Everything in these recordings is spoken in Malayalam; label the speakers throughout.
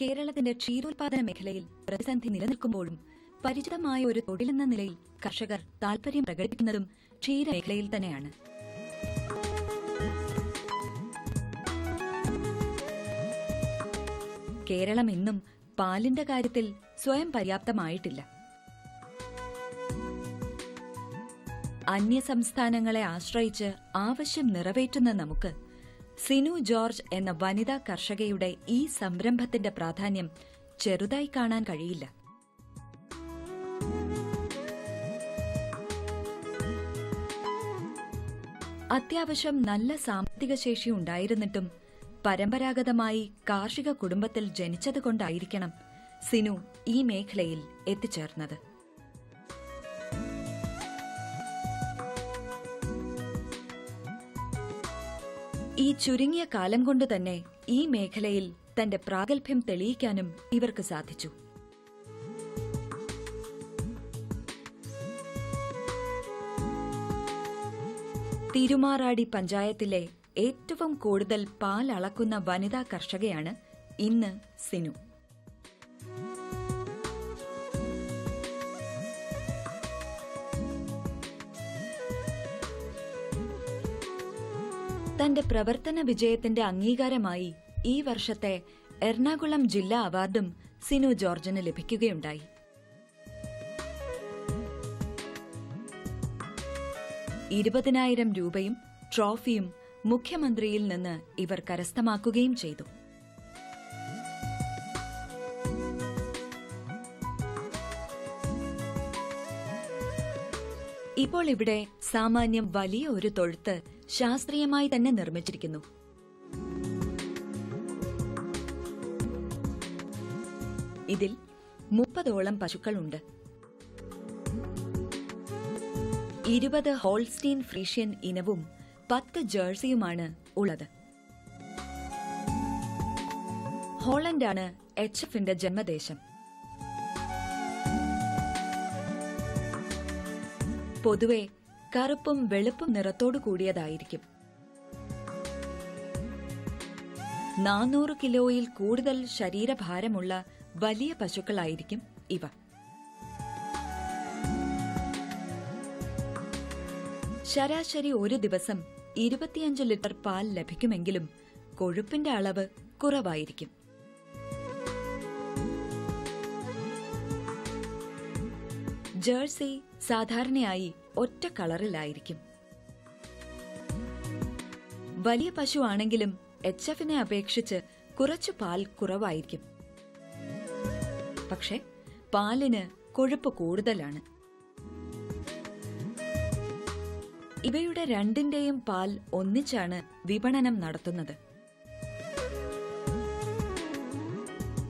Speaker 1: കേരളത്തിന്റെ ക്ഷീരോത്പാദന മേഖലയിൽ പ്രതിസന്ധി നിലനിൽക്കുമ്പോഴും പരിചിതമായ ഒരു തൊഴിലെന്ന നിലയിൽ കർഷകർ താൽപര്യം പ്രകടിപ്പിക്കുന്നതും ക്ഷീരമേഖലയിൽ തന്നെയാണ്. കേരളം ഇന്നും പാലിന്റെ കാര്യത്തിൽ സ്വയം പര്യാപ്തമായിട്ടില്ല. അന്യസംസ്ഥാനങ്ങളെ ആശ്രയിച്ച് ആവശ്യം നിറവേറ്റുന്ന നമുക്ക് സിനു ജോർജ് എന്ന വനിതാ കർഷകയുടെ ഈ സംരംഭത്തിന്റെ പ്രാധാന്യം ചെറുതായി കാണാൻ കഴിയില്ല. അത്യാവശ്യം നല്ല സാമ്പത്തിക ശേഷി ഉണ്ടായിരുന്നിട്ടും പരമ്പരാഗതമായി കാർഷിക കുടുംബത്തിൽ ജനിച്ചതുകൊണ്ടായിരിക്കണം സിനു ഈ മേഖലയിൽ എത്തിച്ചേർന്നത്. ഈ ചുരുങ്ങിയ കാലം കൊണ്ട് തന്നെ ഈ മേഖലയിൽ തന്റെ പ്രാഗൽഭ്യം തെളിയിക്കാനും ഇവർക്ക് സാധിച്ചു. തിരുമാറാടി പഞ്ചായത്തിലെ ഏറ്റവും കൂടുതൽ പാൽ അളക്കുന്ന വനിതാ കർഷകയാണ് ഇന്ന് സിനു. തന്റെ പ്രവർത്തന വിജയത്തിന്റെ അംഗീകാരമായി ഈ വർഷത്തെ എറണാകുളം ജില്ലാ അവാർഡും സിനു ജോർജിന് ലഭിക്കുകയുണ്ടായി. രൂപയും ട്രോഫിയും മുഖ്യമന്ത്രിയിൽ നിന്ന് ഇവർ കരസ്ഥമാക്കുകയും ചെയ്തു. ഇപ്പോൾ ഇവിടെ സാമാന്യം വലിയ ഒരു തൊഴുത്ത് ശാസ്ത്രീയമായി തന്നെ നിർമ്മിച്ചിരിക്കുന്നു. ഇതിൽ 30ഓളം പശുക്കളുണ്ട്. 20 ഹോൾസ്റ്റീൻ ഫ്രീഷ്യൻ ഇനവും 10 ജേഴ്സിയുമാണ് ഉള്ളത്. ഹോളണ്ടാണ് HFന്റെ ജന്മദേശം. പൊതുവെ കറുപ്പും വെളുപ്പും നിറത്തോടു കൂടിയതായിരിക്കും. 400 കിലോയിൽ കൂടുതൽ ശരീരഭാരമുള്ള വലിയ പശുക്കളായിരിക്കും ഇവ. ശരാശരി ഒരു ദിവസം 25 ലിറ്റർ പാൽ ലഭിക്കുമെങ്കിലും കൊഴുപ്പിന്റെ അളവ് കുറവായിരിക്കും. ജേഴ്സി സാധാരണയായി ഒറ്റ കളറിലായിരിക്കും. വലിയ പശുവാണെങ്കിലും HFനെ അപേക്ഷിച്ച് കുറച്ചു പാൽ കുറവായിരിക്കും. പക്ഷെ പാലിന് കൊഴുപ്പ് കൂടുതലാണ്. ഇവയുടെ രണ്ടിന്റെയും പാൽ ഒന്നിച്ചാണ് വിപണനം നടത്തുന്നത്.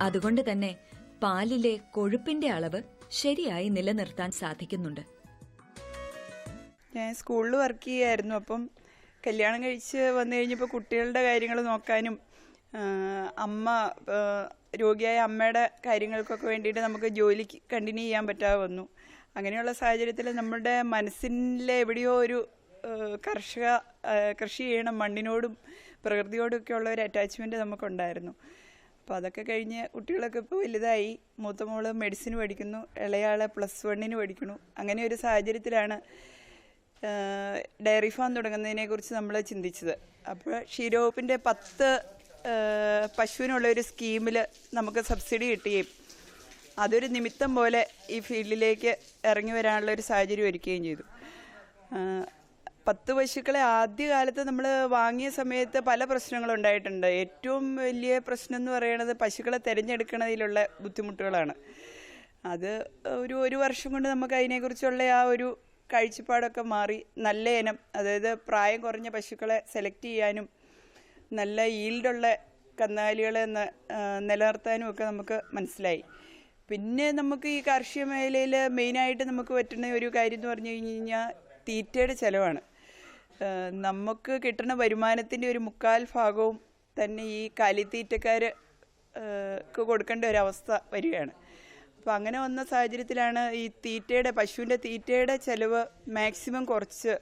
Speaker 1: അതുകൊണ്ട് തന്നെ പാലിലെ കൊഴുപ്പിന്റെ അളവ് ശരിയായി നിലനിർത്താൻ സാധിക്കുന്നുണ്ട്.
Speaker 2: ഞാൻ സ്കൂളിൽ വർക്ക് ചെയ്യായിരുന്നു. അപ്പം കല്യാണം കഴിച്ച് വന്നു കഴിഞ്ഞപ്പോൾ കുട്ടികളുടെ കാര്യങ്ങൾ നോക്കാനും അമ്മ രോഗിയായ അമ്മയുടെ കാര്യങ്ങൾക്കൊക്കെ വേണ്ടിയിട്ട് നമുക്ക് ജോലി കണ്ടിന്യൂ ചെയ്യാൻ പറ്റാതെ വന്നു. അങ്ങനെയുള്ള സാഹചര്യത്തിൽ നമ്മുടെ മനസ്സിലെ എവിടെയോ ഒരു കൃഷി ചെയ്യണം, മണ്ണിനോടും പ്രകൃതിയോടും ഒക്കെ ഉള്ള ഒരു അറ്റാച്ച്മെൻറ്റ് നമുക്കുണ്ടായിരുന്നു. അപ്പോൾ അതൊക്കെ കഴിഞ്ഞ് കുട്ടികളൊക്കെ ഇപ്പോൾ വലുതായി. മൂത്ത മോള് മെഡിസിൻ പഠിക്കുന്നു, ഇളയാളെ +1 പഠിക്കുന്നു. അങ്ങനെ ഒരു സാഹചര്യത്തിലാണ് ഡയറി ഫാം തുടങ്ങുന്നതിനെക്കുറിച്ച് നമ്മൾ ചിന്തിച്ചത്. അപ്പോൾ ക്ഷീരവകുപ്പിൻ്റെ 10 പശുവിനുള്ളൊരു സ്കീമിൽ നമുക്ക് സബ്സിഡി കിട്ടുകയും അതൊരു നിമിത്തം പോലെ ഈ ഫീൽഡിലേക്ക് ഇറങ്ങി വരാനുള്ള ഒരു സാഹചര്യം ഒരുക്കുകയും ചെയ്തു. 10 പശുക്കളെ ആദ്യകാലത്ത് നമ്മൾ വാങ്ങിയ സമയത്ത് പല പ്രശ്നങ്ങളും ഉണ്ടായിട്ടുണ്ട്. ഏറ്റവും വലിയ പ്രശ്നം എന്ന് പറയുന്നത് പശുക്കളെ തിരഞ്ഞെടുക്കുന്നതിലുള്ള ബുദ്ധിമുട്ടുകളാണ്. അത് ഒരു വർഷം കൊണ്ട് നമുക്ക് അതിനെക്കുറിച്ചുള്ള ആ ഒരു കാഴ്ചപ്പാടൊക്കെ മാറി നല്ല ഇനം, അതായത് പ്രായം കുറഞ്ഞ പശുക്കളെ സെലക്ട് ചെയ്യാനും നല്ല ഈൽഡുള്ള കന്നുകാലികളെ നിലനിർത്താനും ഒക്കെ നമുക്ക് മനസ്സിലായി. പിന്നെ നമുക്ക് ഈ കാർഷിക മേഖലയിൽ മെയിനായിട്ട് നമുക്ക് പറ്റുന്ന ഒരു കാര്യം എന്ന് പറഞ്ഞു കഴിഞ്ഞാൽ തീറ്റയുടെ ചിലവാണ്. നമുക്ക് കിട്ടുന്ന വരുമാനത്തിൻ്റെ ഒരു 3/4 തന്നെ ഈ കാലിത്തീറ്റക്കാർക്ക് കൊടുക്കേണ്ട ഒരവസ്ഥ വരികയാണ്. അപ്പോൾ അങ്ങനെ വന്ന സാഹചര്യത്തിലാണ് ഈ പശുവിൻ്റെ തീറ്റയുടെ ചിലവ് മാക്സിമം കുറച്ച്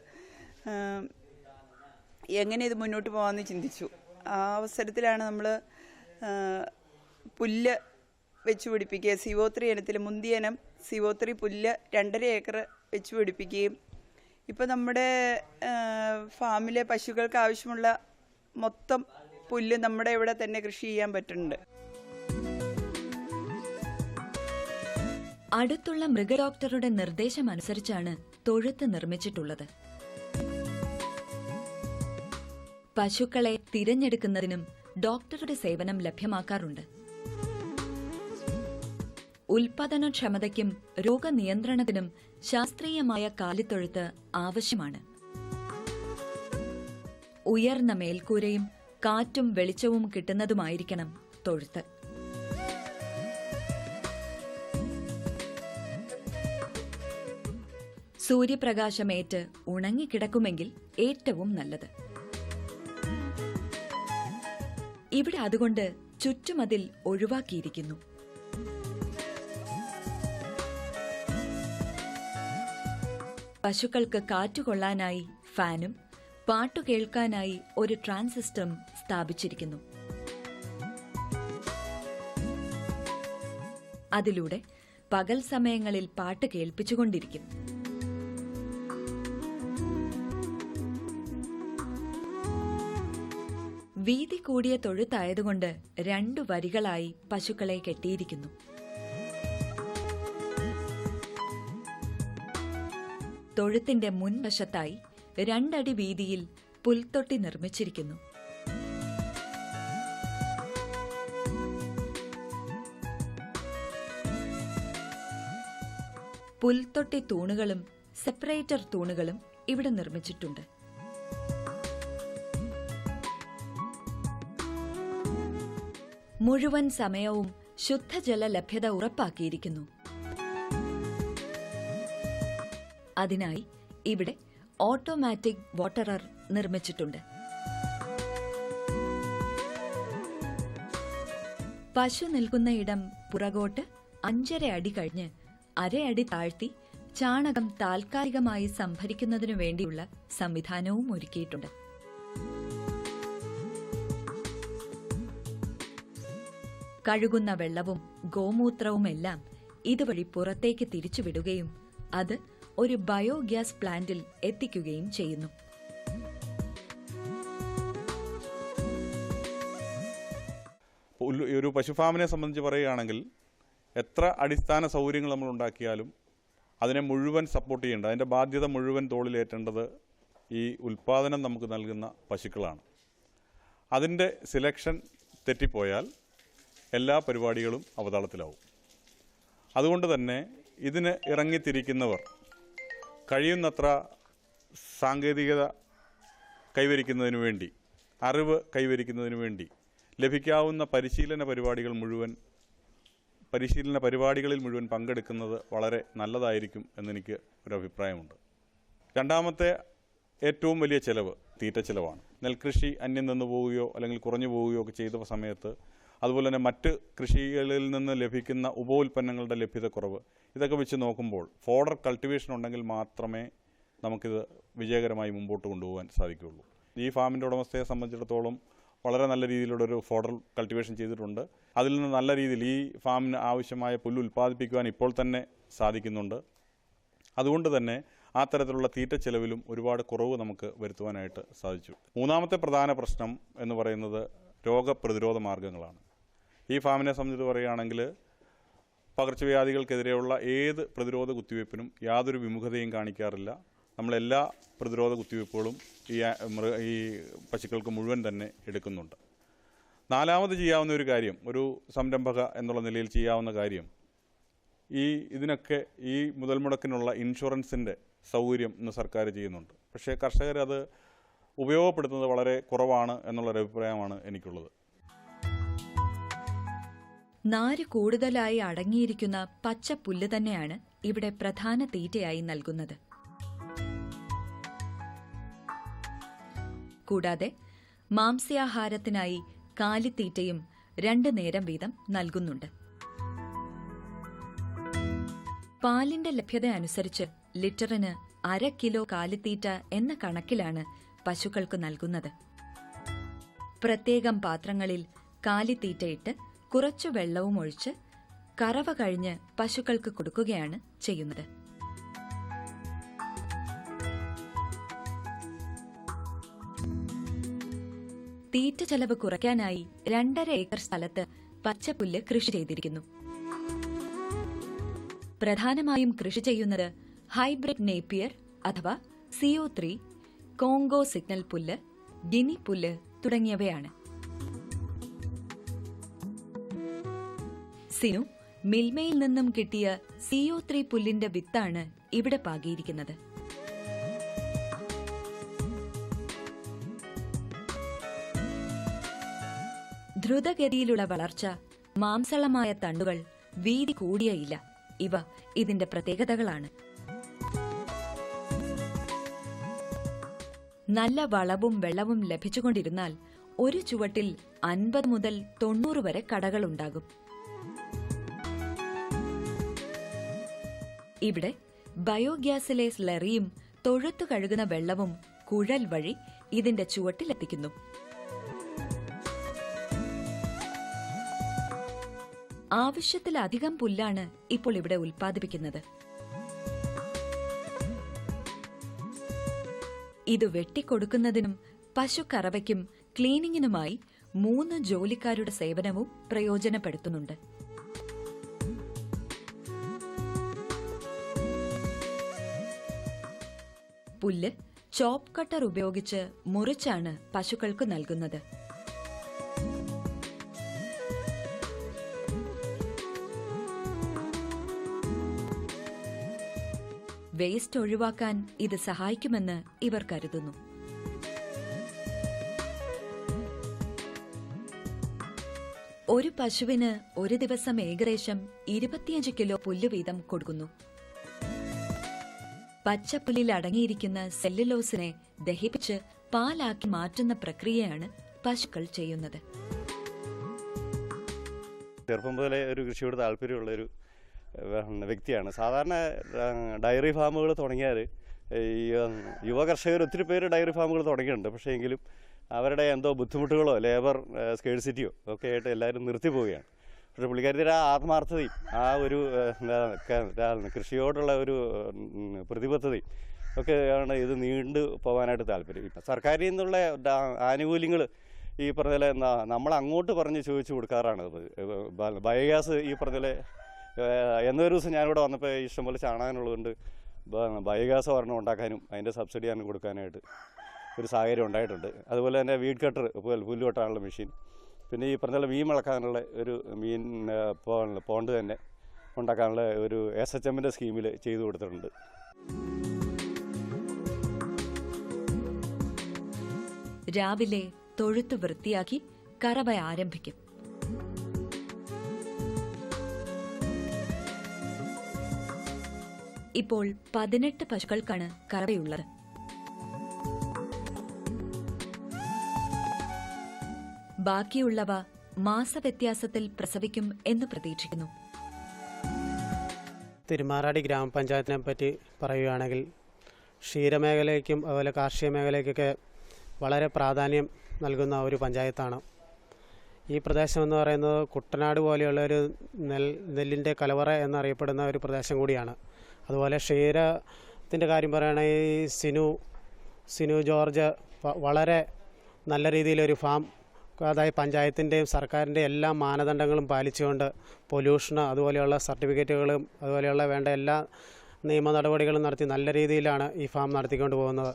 Speaker 2: എങ്ങനെ ഇത് മുന്നോട്ട് പോകാമെന്ന് ചിന്തിച്ചു. ആ അവസരത്തിലാണ് നമ്മൾ പുല്ല് വെച്ച് പിടിപ്പിക്കുക. CO3 ഇനത്തിൽ മുന്തിയ ഇനം CO3 പുല്ല് 2.5 ഏക്കർ വെച്ച് പിടിപ്പിക്കുകയും ഇപ്പോൾ നമ്മുടെ ഫാമിലെ പശുക്കൾക്ക് ആവശ്യമുള്ള മൊത്തം പുല്ല് നമ്മുടെ ഇവിടെ തന്നെ കൃഷി ചെയ്യാൻ പറ്റുന്നുണ്ട്.
Speaker 1: അടുത്തുള്ള മൃഗഡോക്ടറുടെ നിർദ്ദേശമനുസരിച്ചാണ് തൊഴുത്ത് നിർമ്മിച്ചിട്ടുള്ളത്. പശുക്കളെ തിരഞ്ഞെടുക്കുന്നതിനും ഡോക്ടറുടെ സേവനം ലഭ്യമാക്കാറുണ്ട്. ഉൽപാദനക്ഷമതയ്ക്കും രോഗനിയന്ത്രണത്തിനും ശാസ്ത്രീയമായ കാലിത്തൊഴുത്ത് ആവശ്യമാണ്. ഉയർന്ന മേൽക്കൂരയും കാറ്റും വെളിച്ചവും കിട്ടുന്നതുമായിരിക്കണം തൊഴുത്ത്. സൂര്യപ്രകാശമേറ്റ് ഉണങ്ങിക്കിടക്കുമെങ്കിൽ ഏറ്റവും നല്ലത്. ഇവിടെ അതുകൊണ്ട് ചുറ്റുമതിൽ ഒഴിവാക്കിയിരിക്കുന്നു. പശുക്കൾക്ക് കാറ്റുകൊള്ളാനായി ഫാനും പാട്ടു കേൾക്കാനായി ഒരു ട്രാൻസിസ്റ്ററും സ്ഥാപിച്ചിരിക്കുന്നു. അതിലൂടെ പകൽ സമയങ്ങളിൽ പാട്ട് കേൾപ്പിച്ചുകൊണ്ടിരിക്കും. വീതി കൂടിയ തൊഴുത്തായതുകൊണ്ട് 2 വരികളായി പശുക്കളെ കെട്ടിയിരിക്കുന്നു. തൊഴുത്തിന്റെ മുൻവശത്തായി 2 അടി വീതിയിൽ പുൽത്തൊട്ടി നിർമ്മിച്ചിരിക്കുന്നു. പുൽത്തൊട്ടി തൂണുകളും സെപ്പറേറ്റർ തൂണുകളും ഇവിടെ നിർമ്മിച്ചിട്ടുണ്ട്. മുഴുവൻ സമയവും ശുദ്ധജല ലഭ്യത ഉറപ്പാക്കിയിരിക്കുന്നു. അതിനായി ഇവിടെ ഓട്ടോമാറ്റിക് വാട്ടറർ നിർമ്മിച്ചിട്ടുണ്ട്. പശു നിൽക്കുന്ന ഇടം പുറകോട്ട് 5.5 അടി കഴിഞ്ഞ് 1/2 അടി താഴ്ത്തി ചാണകം താൽക്കാലികമായി സംഭരിക്കുന്നതിനു വേണ്ടിയുള്ള സംവിധാനവും ഒരുക്കിയിട്ടുണ്ട്. കഴുകുന്ന വെള്ളവും ഗോമൂത്രവുമെല്ലാം ഇതുവഴി പുറത്തേക്ക് തിരിച്ചുവിടുകയും അത് ഒരു ബയോഗ്യാസ് പ്ലാന്റിൽ എത്തിക്കുകയും ചെയ്യുന്നു.
Speaker 3: ഒരു പശുഫാമിനെ സംബന്ധിച്ച് പറയുകയാണെങ്കിൽ എത്ര അടിസ്ഥാന സൗകര്യങ്ങൾ നമ്മൾ ഉണ്ടാക്കിയാലും അതിനെ മുഴുവൻ സപ്പോർട്ട് ചെയ്യേണ്ടത്, അതിൻ്റെ ബാധ്യത മുഴുവൻ തോളിലേറ്റേണ്ടത് ഈ ഉൽപ്പാദനം നമുക്ക് നൽകുന്ന പശുക്കളാണ്. അതിൻ്റെ സിലക്ഷൻ തെറ്റിപ്പോയാൽ എല്ലാ പരിപാടികളും അവതാളത്തിലാവും. അതുകൊണ്ട് തന്നെ ഇതിന് ഇറങ്ങിത്തിരിക്കുന്നവർ കഴിയുന്നത്ര സാങ്കേതികത കൈവരിക്കുന്നതിനു വേണ്ടി, അറിവ് കൈവരിക്കുന്നതിനു വേണ്ടി ലഭിക്കാവുന്ന പരിശീലന പരിപാടികളിൽ മുഴുവൻ പങ്കെടുക്കുന്നത് വളരെ നല്ലതായിരിക്കും എന്നെനിക്ക് ഒരു അഭിപ്രായമുണ്ട്. രണ്ടാമത്തെ ഏറ്റവും വലിയ ചെലവ് തീറ്റ ചെലവാണ്. നെൽകൃഷി അന്യം നിന്ന് പോവുകയോ അല്ലെങ്കിൽ കുറഞ്ഞു പോവുകയോ ഒക്കെ ചെയ്ത സമയത്ത്, അതുപോലെ തന്നെ മറ്റ് കൃഷികളിൽ നിന്ന് ലഭിക്കുന്ന ഉപോൽപ്പന്നങ്ങളുടെ ലഭ്യതക്കുറവ്, ഇതൊക്കെ വെച്ച് നോക്കുമ്പോൾ ഫോഡർ കൾട്ടിവേഷൻ ഉണ്ടെങ്കിൽ മാത്രമേ നമുക്കിത് വിജയകരമായി മുമ്പോട്ട് കൊണ്ടുപോകാൻ സാധിക്കുകയുള്ളൂ. ഈ ഫാമിൻ്റെ ഉടമസ്ഥയെ സംബന്ധിച്ചിടത്തോളം വളരെ നല്ല രീതിയിലുള്ളൊരു ഫോഡർ കൾട്ടിവേഷൻ ചെയ്തിട്ടുണ്ട്. അതിൽ നിന്ന് നല്ല രീതിയിൽ ഈ ഫാമിന് ആവശ്യമായ പുല്ല് ഉൽപ്പാദിപ്പിക്കുവാൻ ഇപ്പോൾ തന്നെ സാധിക്കുന്നുണ്ട്. അതുകൊണ്ട് തന്നെ ആ തരത്തിലുള്ള തീറ്റ ചെലവിലും ഒരുപാട് കുറവ് നമുക്ക് വരുത്തുവാനായിട്ട് സാധിച്ചു. മൂന്നാമത്തെ പ്രധാന പ്രശ്നം എന്ന് പറയുന്നത് രോഗപ്രതിരോധ മാർഗങ്ങളാണ്. ഈ ഫാമിനെ സംബന്ധിച്ച് പറയുകയാണെങ്കിൽ പകർച്ചവ്യാധികൾക്കെതിരെയുള്ള ഏത് പ്രതിരോധ കുത്തിവയ്പ്പിനും യാതൊരു വിമുഖതയും കാണിക്കാറില്ല. നമ്മളെല്ലാ പ്രതിരോധ കുത്തിവയ്പ്പുകളും ഈ പശുക്കൾക്ക് മുഴുവൻ തന്നെ എടുക്കുന്നുണ്ട്. നാലാമത് ചെയ്യാവുന്ന ഒരു കാര്യം, ഒരു സംരംഭക എന്നുള്ള നിലയിൽ ചെയ്യാവുന്ന കാര്യം, ഇതിനൊക്കെ ഈ മുതൽ മുടക്കിനുള്ള ഇൻഷുറൻസിൻ്റെ സൗകര്യം ഇന്ന് സർക്കാർ ചെയ്യുന്നുണ്ട്. പക്ഷേ കർഷകരത് ഉപയോഗപ്പെടുത്തുന്നത് വളരെ കുറവാണ് എന്നുള്ളൊരു അഭിപ്രായമാണ് എനിക്കുള്ളത്.
Speaker 1: നാര് കൂടുതലായി അടങ്ങിയിരിക്കുന്ന പച്ച പുല്ല് തന്നെയാണ് ഇവിടെ പ്രധാന തീറ്റയായി നൽകുന്നത്. കൂടാതെ മാംസ്യാഹാരത്തിനായി കാലിത്തീറ്റയും 2 നേരം വീതം നൽകുന്നുണ്ട്. പാലിന്റെ ലഭ്യത അനുസരിച്ച് ലിറ്ററിന് 1/2 കിലോ കാലിത്തീറ്റ എന്ന കണക്കിലാണ് പശുക്കൾക്ക് നൽകുന്നത്. പ്രത്യേകം പാത്രങ്ങളിൽ കാലിത്തീറ്റയിട്ട് കുറച്ചു വെള്ളവും ഒഴിച്ച് കറവ കഴിഞ്ഞ് പശുക്കൾക്ക് കൊടുക്കുകയാണ് ചെയ്യുന്നത്. തീറ്റ ചെലവ് കുറയ്ക്കാനായി 2.5 ഏക്കർ സ്ഥലത്ത് പച്ചപ്പുല്ല് കൃഷി ചെയ്തിരിക്കുന്നു. പ്രധാനമായും കൃഷി ചെയ്യുന്നത് ഹൈബ്രിഡ് നേപ്പിയർ അഥവാ CO3, കോങ്കോ സിഗ്നൽ പുല്ല്, ഗിനി പുല്ല് തുടങ്ങിയവയാണ്. സിനു മിൽമയിൽ നിന്നും കിട്ടിയ CO3 പുല്ലിന്റെ വിത്താണ് ഇവിടെ പാകിയിരിക്കുന്നത്. ദ്രുതഗതിയിലുള്ള വളർച്ച, മാംസളമായ തണ്ടുകൾ, വീതി കൂടിയ ഇല, ഇവ ഇതിന്റെ പ്രത്യേകതകളാണ്. നല്ല വളവും വെള്ളവും ലഭിച്ചുകൊണ്ടിരുന്നാൽ ഒരു ചുവട്ടിൽ 50 മുതൽ 90 വരെ കടകളുണ്ടാകും. ഇവിടെ ബയോഗ്യാസിലെ സ്ലറിയും തൊഴുത്തു കഴുകുന്ന വെള്ളവും കുഴൽ വഴി ഇതിന്റെ ചുവട്ടിലെത്തിക്കുന്നു. ആവശ്യത്തിലധികം പുല്ലാണ് ഇപ്പോൾ ഇവിടെ ഉൽപ്പാദിപ്പിക്കുന്നത്. ഇത് വെട്ടിക്കൊടുക്കുന്നതിനും പശുക്കറവയ്ക്കും ക്ലീനിങ്ങിനുമായി 3 ജോലിക്കാരുടെ സേവനവും പ്രയോജനപ്പെടുത്തുന്നുണ്ട്. പുല്ല് ചോപ്പ് കട്ടർ ഉപയോഗിച്ച് മുറിച്ചാണ് പശുക്കൾക്ക് നൽകുന്നത്. വേസ്റ്റ് ഒഴിവാക്കാൻ ഇത് സഹായിക്കുമെന്ന് ഇവർ കരുതുന്നു. ഒരു പശുവിന് ഒരു ദിവസം ഏകദേശം 25 കിലോ പുല്ല് വീതം കൊടുക്കുന്നു. പച്ചപ്പുല്ലിൽ അടങ്ങിയിരിക്കുന്ന സെല്ലുലോസിനെ ദഹിപ്പിച്ച് പാലാക്കി മാറ്റുന്ന പ്രക്രിയയാണ് പശുക്കൾ ചെയ്യുന്നത്.
Speaker 4: ചെറുപ്പം മുതലേ ഒരു കൃഷിയോട് താല്പര്യമുള്ളൊരു വ്യക്തിയാണ്. സാധാരണ ഡയറി ഫാമുകൾ തുടങ്ങിയാൽ ഈ യുവ കർഷകർ ഒത്തിരി പേര് ഡയറി ഫാമുകൾ തുടങ്ങിയിട്ടുണ്ട്. പക്ഷേ എങ്കിലും അവരുടെ എന്തോ ബുദ്ധിമുട്ടുകളോ ലേബർ സ്കേഴ്സിറ്റിയോ ഒക്കെ ആയിട്ട് എല്ലാവരും നിർത്തിപ്പോവുകയാണ്. പക്ഷേ പുള്ളിക്കാരിയുടെ ആ ആത്മാർത്ഥതയും ആ ഒരു കൃഷിയോടുള്ള ഒരു പ്രതിബദ്ധതയും ഒക്കെയാണ് ഇത് നീണ്ടു പോകാനായിട്ട് താല്പര്യം. ഇപ്പം സർക്കാരിൽ നിന്നുള്ള ആനുകൂല്യങ്ങൾ ഈ പറഞ്ഞ നമ്മൾ അങ്ങോട്ട് പറഞ്ഞ് ചോദിച്ചു കൊടുക്കാറാണ്. ബയോഗ്യാസ് ഈ പറഞ്ഞ എന്നൊരു ദിവസം ഞാനിവിടെ വന്നപ്പോൾ ഇഷ്ടംപോലെ ചാണകനുള്ളതുകൊണ്ട് ബയോഗ്യാസ് ഒരെണ്ണം ഉണ്ടാക്കാനും അതിൻ്റെ സബ്സിഡി ആണ് കൊടുക്കാനായിട്ട് ഒരു സാഹചര്യം ഉണ്ടായിട്ടുണ്ട്. അതുപോലെ തന്നെ വീഡ് കട്ടർ, പുല്ല് വെട്ടാനുള്ള മെഷീൻ, പിന്നെ ഈ പറഞ്ഞ മീൻ വളർത്താനുള്ള ഒരു മീൻ പോണ്ട് തന്നെ ഉണ്ടാക്കാനുള്ള ഒരു SHMൻ്റെ സ്കീമിൽ ചെയ്തു കൊടുത്തിട്ടുണ്ട്.
Speaker 1: രാവിലെ തൊഴുത്ത് വൃത്തിയാക്കി കറവ ആരംഭിക്കും. ഇപ്പോൾ 18 പശുക്കൾക്കാണ് കറവയുള്ളത്. ബാക്കിയുള്ളവ മാസവ്യത്യാസത്തിൽ പ്രസവിക്കും എന്ന് പ്രതീക്ഷിക്കുന്നു.
Speaker 5: തിരുമാറാടി ഗ്രാമപഞ്ചായത്തിനെ പറ്റി പറയുകയാണെങ്കിൽ ക്ഷീരമേഖലയ്ക്കും അതുപോലെ കാർഷിക മേഖലയ്ക്കൊക്കെ വളരെ പ്രാധാന്യം നൽകുന്ന ഒരു പഞ്ചായത്താണ്. ഈ പ്രദേശം എന്ന് പറയുന്നത് കുട്ടനാട് പോലെയുള്ള ഒരു നെല്ലിൻ്റെ കലവറ എന്നറിയപ്പെടുന്ന ഒരു പ്രദേശം കൂടിയാണ്. അതുപോലെ ക്ഷീരത്തിൻ്റെ കാര്യം പറയുകയാണെങ്കിൽ സിനു ജോർജ് വളരെ നല്ല രീതിയിലൊരു ഫാം, അതായത് പഞ്ചായത്തിൻ്റെയും സർക്കാരിൻ്റെയും എല്ലാ മാനദണ്ഡങ്ങളും പാലിച്ചുകൊണ്ട് പൊല്യൂഷന് അതുപോലെയുള്ള സർട്ടിഫിക്കറ്റുകളും അതുപോലെയുള്ള വേണ്ട എല്ലാ നിയമ നടപടികളും നടത്തി നല്ല രീതിയിലാണ് ഈ ഫാം നടത്തിക്കൊണ്ട് പോകുന്നത്.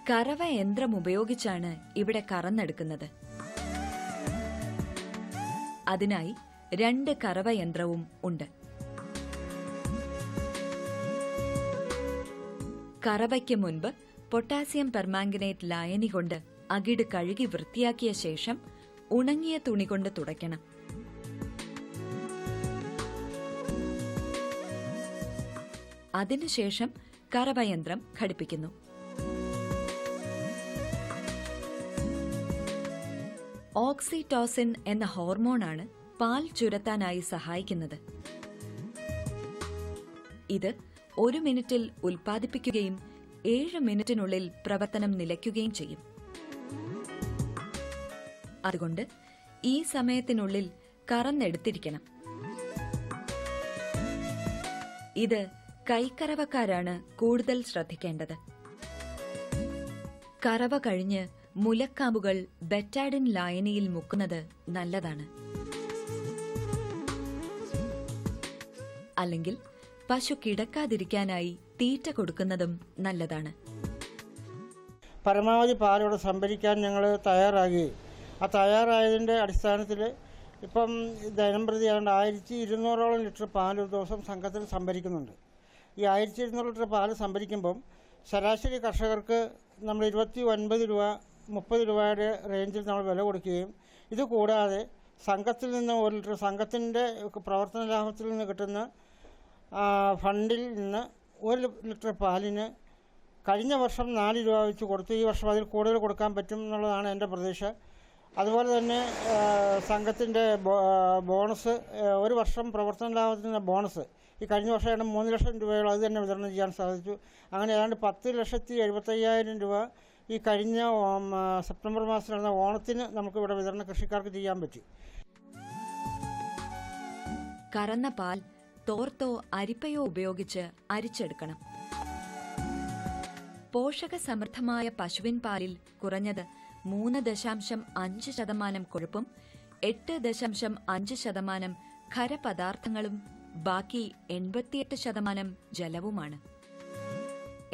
Speaker 1: കറവ യന്ത്രം ഉപയോഗിച്ചാണ് ഇവിടെ കറന്നെടുക്കുന്നത്. അതിനായി 2 കറവ യന്ത്രവും ഉണ്ട്. കറവയ്ക്ക് മുൻപ് പൊട്ടാസ്യം പെർമാംഗനേറ്റ് ലായനി കൊണ്ട് അകിട് കഴുകി വൃത്തിയാക്കിയ ശേഷം ഉണങ്ങിയ തുണി കൊണ്ട് തുടയ്ക്കണം. അതിനുശേഷം കറവയന്ത്രം ഘടിപ്പിക്കുന്നു. ഓക്സിറ്റോസിൻ എന്ന ഹോർമോണാണ് പാൽ ചുരത്താനായി സഹായിക്കുന്നത്. ഇത് 1 മിനിറ്റിൽ ഉൽപ്പാദിപ്പിക്കുകയും 7 മിനിറ്റിനുള്ളിൽ പ്രവർത്തനം നിലയ്ക്കുകയും ചെയ്യും. അതുകൊണ്ട് ഈ സമയത്തിനുള്ളിൽ കറന്നെടുത്തിരിക്കണം. ഇത് കൈക്കറവക്കാരാണ് കൂടുതൽ ശ്രദ്ധിക്കേണ്ടത്. കറവ കഴിഞ്ഞ് മുലക്കാമ്പുകൾ ബെറ്റാഡിൻ ലായനിയിൽ മുക്കുന്നത് നല്ലതാണ്. അല്ലെങ്കിൽ പശു കിടക്കാതിരിക്കാനായി തീറ്റ കൊടുക്കുന്നതും നല്ലതാണ്.
Speaker 6: പരമാവധി പാലോടെ സംഭരിക്കാൻ ഞങ്ങൾ തയ്യാറാകുകയും ആ തയ്യാറായതിൻ്റെ അടിസ്ഥാനത്തിൽ ഇപ്പം ദിനംപ്രതി ഏതാണ്ട് 1200ഓളം ലിറ്റർ പാൽ ഒരു ദിവസം സംഘത്തിൽ സംഭരിക്കുന്നുണ്ട്. ഈ 1200 ലിറ്റർ പാൽ സംഭരിക്കുമ്പം ശരാശരി കർഷകർക്ക് നമ്മൾ 29 രൂപ 30 രൂപയുടെ റേഞ്ചിൽ നമ്മൾ വില കൊടുക്കുകയും ഇത് കൂടാതെ സംഘത്തിൽ നിന്ന് 1 ലിറ്റർ സംഘത്തിൻ്റെ പ്രവർത്തന ലാഭത്തിൽ നിന്ന് കിട്ടുന്ന ഫണ്ടിൽ നിന്ന് 1 ലിറ്റർ പാലിന് കഴിഞ്ഞ വർഷം 4 രൂപ വെച്ച് കൊടുത്തു. ഈ വർഷം അതിൽ കൂടുതൽ കൊടുക്കാൻ പറ്റും എന്നുള്ളതാണ് എൻ്റെ പ്രതീക്ഷ. അതുപോലെ തന്നെ സംഘത്തിൻ്റെ ബോണസ്, ഒരു വർഷം പ്രവർത്തന ലാഭത്തിൻ്റെ ബോണസ് ഈ കഴിഞ്ഞ വർഷം ഏതാണ്ട് 3 ലക്ഷം രൂപയോളം അത് തന്നെ വിതരണം ചെയ്യാൻ സാധിച്ചു. അങ്ങനെ ഏതാണ്ട് 10,75,000 രൂപ ഈ കഴിഞ്ഞ സെപ്റ്റംബർ മാസം നടന്ന ഓണത്തിന് നമുക്ക് ഇവിടെ വിതരണ കൃഷിക്കാർക്ക് ചെയ്യാൻ പറ്റി.
Speaker 1: കറന്ന പാൽ തോർത്തോ അരിപ്പയോ ഉപയോഗിച്ച് അരിച്ചെടുക്കണം. പോഷകസമൃദ്ധമായ പശുവിൻ പാലിൽ കുറഞ്ഞത് 3.5% കൊഴുപ്പും 8.5% ഖരപദാർത്ഥങ്ങളും ബാക്കി 88% ജലവുമാണ്.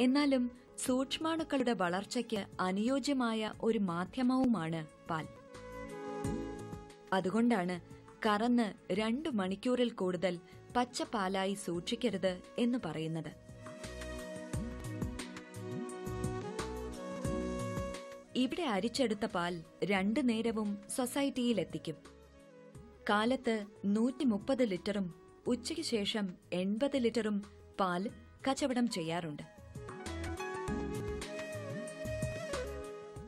Speaker 1: എന്നാലും സൂക്ഷ്മാണുക്കളുടെ വളർച്ചയ്ക്ക് അനുയോജ്യമായ ഒരു മാധ്യമവുമാണ് പാൽ. അതുകൊണ്ടാണ് കറന്ന് 2 മണിക്കൂറിൽ കൂടുതൽ പച്ചപ്പാലായി സൂക്ഷിക്കരുത് എന്ന് പറയുന്നത്. ഇവിടെ അരിച്ചെടുത്ത പാൽ 2 നേരവും സൊസൈറ്റിയിലെത്തിക്കും. കാലത്ത് 130 ലിറ്ററും ഉച്ചയ്ക്ക് ശേഷം 80 ലിറ്ററും പാൽ കച്ചവടം ചെയ്യാറുണ്ട്.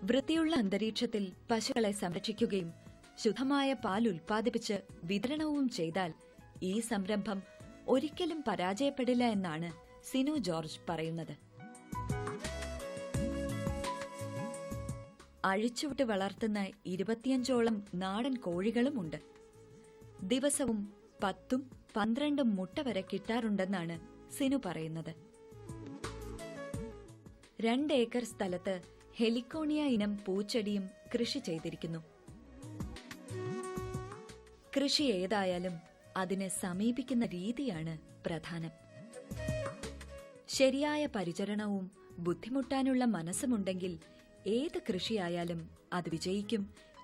Speaker 1: വൃത്തിയുള്ള അന്തരീക്ഷത്തിൽ പശുക്കളെ സംരക്ഷിക്കുകയും ശുദ്ധമായ പാൽ ഉൽപ്പാദിപ്പിച്ച് വിതരണവും ചെയ്താൽ ഈ സംരംഭം ഒരിക്കലും പരാജയപ്പെടില്ല എന്നാണ് സിനു ജോർജ് പറയുന്നത്. അഴിച്ചുവിട്ട് വളർത്തുന്ന 25ഓളം നാടൻ കോഴികളുമുണ്ട്. ദിവസവും 10-12 മുട്ട വരെ കിട്ടാറുണ്ടെന്നാണ് സിനു പറയുന്നത്. 2 ഏക്കർ സ്ഥലത്ത് ഹെലിക്കോണിയ ഇനം പൂച്ചെടിയും കൃഷി ചെയ്തിരിക്കുന്നു. കൃഷി ഏതായാലും അതിനെ സമീപിക്കുന്ന രീതിയാണ് പ്രധാനം. ശരിയായ പരിചരണവും ബുദ്ധിമുട്ടാനുള്ള മനസ്സുമുണ്ടെങ്കിൽ ഏത് കൃഷിയായാലും അത് വിജയിക്കും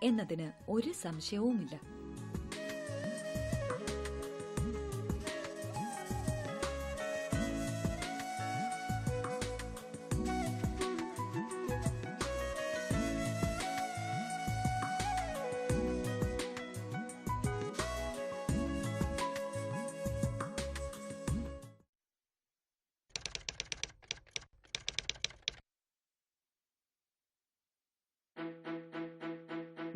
Speaker 1: എന്നതിന് ഒരു സംശയവുമില്ല.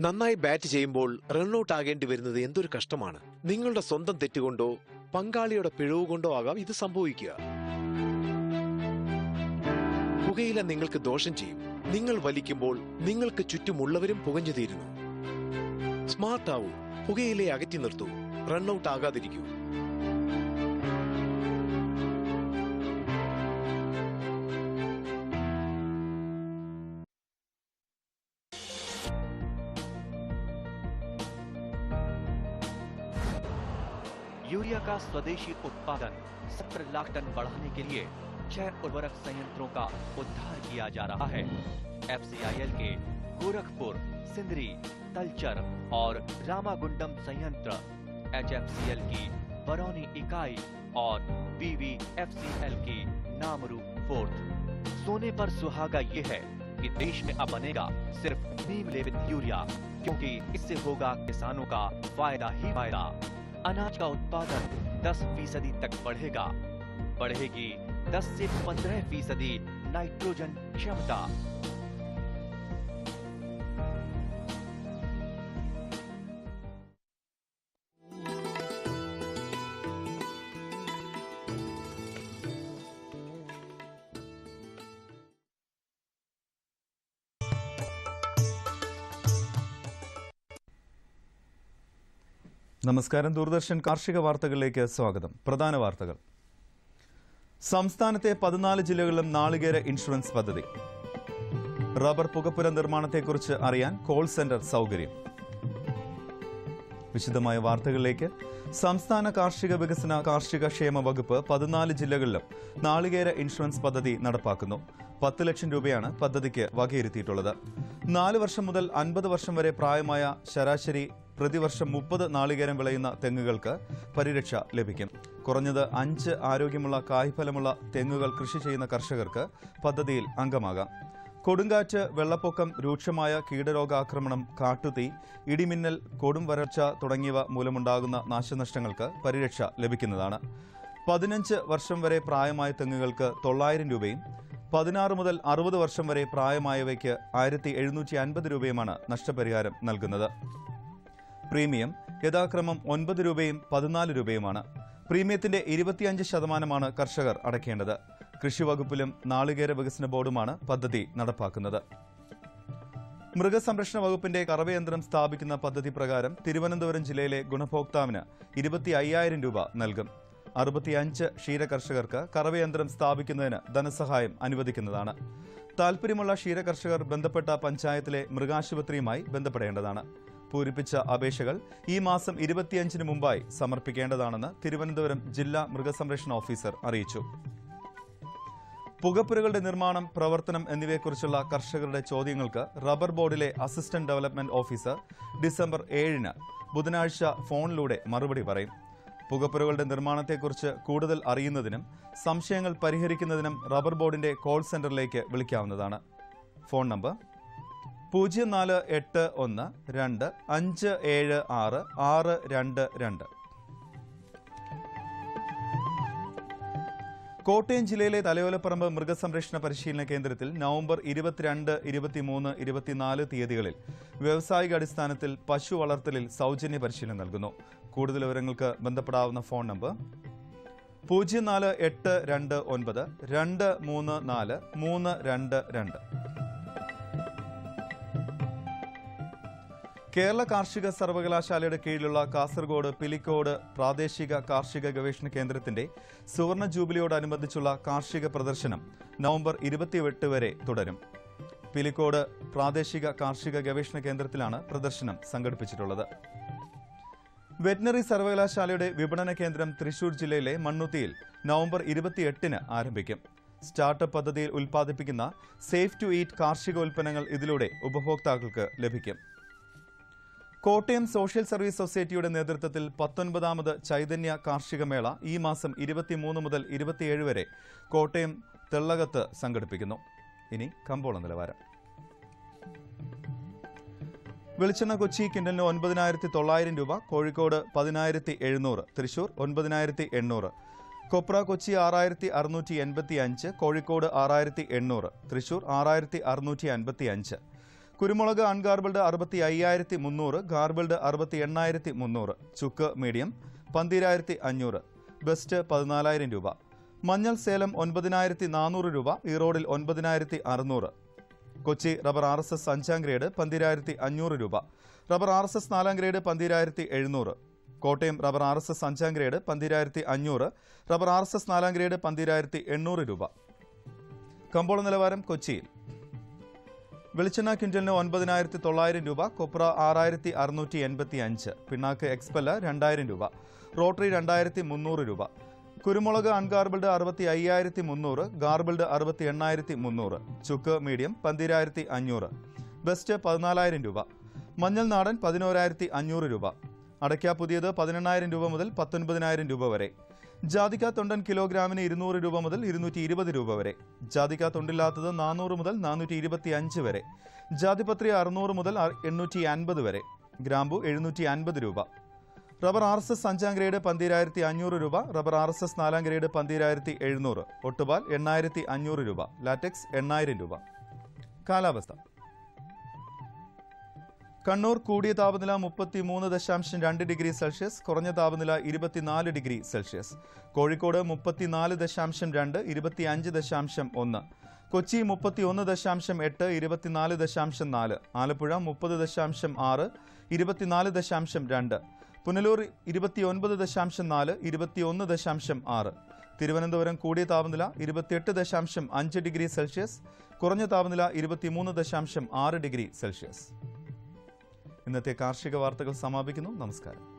Speaker 7: നന്നായി ബാറ്റ് ചെയ്യുമ്പോൾ റൺഔട്ട് ആകേണ്ടി വരുന്നത് എന്തൊരു കഷ്ടമാണ്. നിങ്ങളുടെ സ്വന്തം തെറ്റുകൊണ്ടോ പങ്കാളിയുടെ പിഴവ് കൊണ്ടോ ആകാം ഇത് സംഭവിക്കുക. പുകയില നിങ്ങൾക്ക് ദോഷം ചെയ്യും. നിങ്ങൾ വലിക്കുമ്പോൾ നിങ്ങൾക്ക് ചുറ്റുമുള്ളവരും പുകഞ്ഞു തീരുന്നു. സ്മാർട്ട് ആവൂ, പുകയിലെ അകറ്റി നിർത്തൂ, റൺഔട്ട് ആകാതിരിക്കൂ.
Speaker 8: यूरिया का स्वदेशी उत्पादन 17 लाख टन बढ़ाने के लिए 6 उर्वरक संयंत्रों का उद्धार किया जा रहा है। FCIL के गोरखपुर, सिंदरी, तलचर और रामागुंडम संयंत्र, HFCL की बरौनी इकाई और BVFCL की नामरू फोर्थ। सोने पर सुहागा ये है कि देश में अब बनेगा सिर्फ नीम लेपित यूरिया, क्योंकि इससे होगा किसानों का फायदा ही फायदा। अनाज का उत्पादन 10% तक बढ़ेगा। बढ़ेगी 10 से 15% नाइट्रोजन क्षमता।
Speaker 9: നമസ്കാരം. ദൂരദർശൻ കാർഷിക വാർത്തകളിലേക്ക് സ്വാഗതം. പ്രധാന വാർത്തകൾ. സംസ്ഥാനത്തെ 14 ജില്ലകളിലും നാളികേര ഇൻഷുറൻസ് പദ്ധതി. റബ്ബർ പുകപ്പുര നിർമ്മാണത്തെക്കുറിച്ച് അറിയാൻ കോൾ സെന്റർ സൗകര്യം. വിശദമായ വാർത്തകളിലേക്ക്. സംസ്ഥാന കാർഷിക വികസന കാർഷിക ക്ഷേമ വകുപ്പ് 14 ജില്ലകളിലും നാളികേര ഇൻഷുറൻസ് പദ്ധതി നടപ്പാക്കുന്നു. 10 ലക്ഷം രൂപയാണ് പദ്ധതിക്ക് വകയിരുത്തിയിട്ടുള്ളത്. 4 വർഷം മുതൽ 50 വർഷം വരെ പ്രായമായ ശരാശരി പ്രതിവർഷം 30 നാളികേരം വിളയുന്ന തെങ്ങുകൾക്ക് പരിരക്ഷ ലഭിക്കും. കുറഞ്ഞത് 5 ആരോഗ്യമുള്ള കായ്ഫലമുള്ള തെങ്ങുകൾ കൃഷി ചെയ്യുന്ന കർഷകർക്ക് പദ്ധതിയിൽ അംഗമാകാം. കൊടുങ്കാറ്റ്, വെള്ളപ്പൊക്കം, രൂക്ഷമായ കീടരോഗാക്രമണം, കാട്ടുതീ, ഇടിമിന്നൽ, കൊടും വരൾച്ച തുടങ്ങിയവ മൂലമുണ്ടാകുന്ന നാശനഷ്ടങ്ങൾക്ക് പരിരക്ഷ ലഭിക്കുന്നതാണ്. 15 വർഷം വരെ പ്രായമായ തെങ്ങുകൾക്ക് 900 രൂപയും 16 മുതൽ 60 വർഷം വരെ പ്രായമായവയ്ക്ക് 1750 രൂപയുമാണ് നഷ്ടപരിഹാരം നൽകുന്നത്. പ്രീമിയം യഥാക്രമം 9 രൂപയും 14 രൂപയുമാണ്. പ്രീമിയത്തിന്റെ 25% കർഷകർ അടയ്ക്കേണ്ടത്. കൃഷി വകുപ്പിലും നാളികേര വികസന ബോർഡുമാണ് പദ്ധതി നടപ്പാക്കുന്നത്. മൃഗസംരക്ഷണ വകുപ്പിന്റെ കറവയന്ത്രം സ്ഥാപിക്കുന്ന പദ്ധതി പ്രകാരം തിരുവനന്തപുരം ജില്ലയിലെ ഗുണഭോക്താവിന് 25,000 രൂപ നൽകും. 65 ക്ഷീരകർഷകർക്ക് കറവയന്ത്രം സ്ഥാപിക്കുന്നതിന് ധനസഹായം അനുവദിക്കുന്നതാണ്. താൽപര്യമുള്ള ക്ഷീരകർഷകർ ബന്ധപ്പെട്ട പഞ്ചായത്തിലെ മൃഗാശുപത്രിയുമായി ബന്ധപ്പെടേണ്ടതാണ്. പൂരിപ്പിച്ച അപേക്ഷകൾ ഈ മാസം 25-ന് മുമ്പായി സമർപ്പിക്കേണ്ടതാണെന്ന് തിരുവനന്തപുരം ജില്ലാ മൃഗസംരക്ഷണ ഓഫീസർ അറിയിച്ചു. പുകപ്പുരകളുടെ നിർമ്മാണം, പ്രവർത്തനം എന്നിവയെക്കുറിച്ചുള്ള കർഷകരുടെ ചോദ്യങ്ങൾക്ക് റബ്ബർ ബോർഡിലെ അസിസ്റ്റന്റ് ഡെവലപ്മെന്റ് ഓഫീസർ ഡിസംബർ 7-ന് ബുധനാഴ്ച ഫോണിലൂടെ മറുപടി പറയും. പുകപ്പുരകളുടെ നിർമ്മാണത്തെക്കുറിച്ച് കൂടുതൽ അറിയുന്നതിനും സംശയങ്ങൾ പരിഹരിക്കുന്നതിനും റബ്ബർ ബോർഡിന്റെ കോൾ സെന്ററിലേക്ക് വിളിക്കാവുന്നതാണ്. ഫോൺ നമ്പർ 04812576 കോട്ടയം ജില്ലയിലെ തലയോലപ്പറമ്പ് മൃഗസംരക്ഷണ പരിശീലന കേന്ദ്രത്തിൽ നവംബർ 22, 23, 24 തീയതികളിൽ വ്യാവസായിക അടിസ്ഥാനത്തിൽ പശു വളർത്തലിൽ സൗജന്യ പരിശീലനം നൽകുന്നു. കൂടുതൽ വിവരങ്ങൾക്ക് ബന്ധപ്പെടാവുന്ന ഫോൺ നമ്പർ 04829234 കേരള കാർഷിക സർവകലാശാലയുടെ കീഴിലുള്ള കാസർഗോഡ് പിലിക്കോട് പ്രാദേശിക കാർഷിക ഗവേഷണ കേന്ദ്രത്തിന്റെ സുവർണ ജൂബിലിയോടനുബന്ധിച്ചുള്ള കാർഷിക പ്രദർശനം നവംബർ 28 വരെ തുടരും. പിലിക്കോട് പ്രാദേശിക കാർഷിക ഗവേഷണ കേന്ദ്രത്തിലാണ് പ്രദർശനം സംഘടിപ്പിച്ചിട്ടുള്ളത്. വെറ്റിനറി സർവകലാശാലയുടെ വിപണന കേന്ദ്രം തൃശൂർ ജില്ലയിലെ മണ്ണുത്തിയിൽ നവംബർ 28-ന് ആരംഭിക്കും. സ്റ്റാർട്ടപ്പ് പദ്ധതിയിൽ ഉൽപ്പാദിപ്പിക്കുന്ന സേഫ് ടു ഈറ്റ് കാർഷിക ഉൽപ്പന്നങ്ങൾ ഇതിലൂടെ ഉപഭോക്താക്കൾക്ക് ലഭിക്കും. കോട്ടയം സോഷ്യൽ സർവീസ് സൊസൈറ്റിയുടെ നേതൃത്വത്തിൽ 19ാമത് ചൈതന്യ കാർഷിക മേള ഈ മാസം 23 മുതൽ 27 വരെ കോട്ടയം തെള്ളകത്ത് സംഘടിപ്പിക്കുന്നു. ഇനി കമ്പോള നിലവാരം. വെളിച്ചെണ്ണ കൊച്ചി ക്വിന്റലിന് 9,900 രൂപ, കോഴിക്കോട് 10,700, തൃശൂർ 9,800. കൊപ്ര കൊച്ചി 6,685, കോഴിക്കോട് 6,800, തൃശൂർ 6,655. കുരുമുളക് അൺഗാർബിൾഡ് 65,300, ഗാർബിൾഡ് 68,300. ചുക്ക് മീഡിയം 12,500, ബെസ്റ്റ് 14,000 രൂപ. മഞ്ഞൾ സേലം 9,400 രൂപ, ഈറോഡിൽ 9,600. കൊച്ചി റബ്ബർ RSS 5ാം ഗ്രേഡ് 12,500 രൂപ, rubber RSS 4ാം grade 12,700. Kottayam rubber RSS 5ാം grade 12,500, rubber RSS 4ാം grade 12,800 രൂപ. കമ്പോള നിലവാരം കൊച്ചിയിൽ. വെളിച്ചെണ്ണ ക്വിന്റലിന് 9,900 രൂപ, കൊപ്ര 6,685, പിണ്ണാക്ക് എക്സ്പെല്ല 2,000 രൂപ, റോട്ടറി 2,300 രൂപ. കുരുമുളക് അൺഗാർബിൾഡ് 65,300, ഗാർബിൾഡ് 68,300. ചുക്ക് മീഡിയം 12,500, ബെസ്റ്റ് 14,000 രൂപ. മഞ്ഞൾ നാടൻ 11,500 രൂപ. അടയ്ക്ക പുതിയത് 18,000 രൂപ മുതൽ 19,000 രൂപ വരെ. ജാതിക്ക തൊണ്ടൻ കിലോഗ്രാമിന് 200 രൂപ മുതൽ 220 രൂപ വരെ. ജാതിക്ക തൊണ്ടില്ലാത്തത് 400 മുതൽ 425 വരെ. ജാതിപത്രി 600 മുതൽ 850 വരെ. ഗ്രാമ്പു 750 രൂപ. റബ്ബർ RSS 5ാം ഗ്രേഡ് 12,500 രൂപ, റബ്ബർ RSS 4ാം ഗ്രേഡ് 12,700. ഒട്ടുപാൽ 8,500 രൂപ, ലാറ്റക്സ് 8,000 രൂപ. കാലാവസ്ഥ. കണ്ണൂർ കൂടിയ താപനില 33.2 ഡിഗ്രി സെൽഷ്യസ്, കുറഞ്ഞ താപനില 24 ഡിഗ്രി സെൽഷ്യസ്. കോഴിക്കോട് 34.2, 25.1. കൊച്ചി 31.8, 24.4. ആലപ്പുഴ 30.6, 24.2. പുനലൂർ 29.4, 21.6. തിരുവനന്തപുരം കൂടിയ താപനില 28.5 ഡിഗ്രി സെൽഷ്യസ്, കുറഞ്ഞ താപനില 23.6 ഡിഗ്രി സെൽഷ്യസ്. ഇന്നത്തെ കാർഷിക വാർത്തകൾ സമാപിക്കുന്നു. നമസ്കാരം.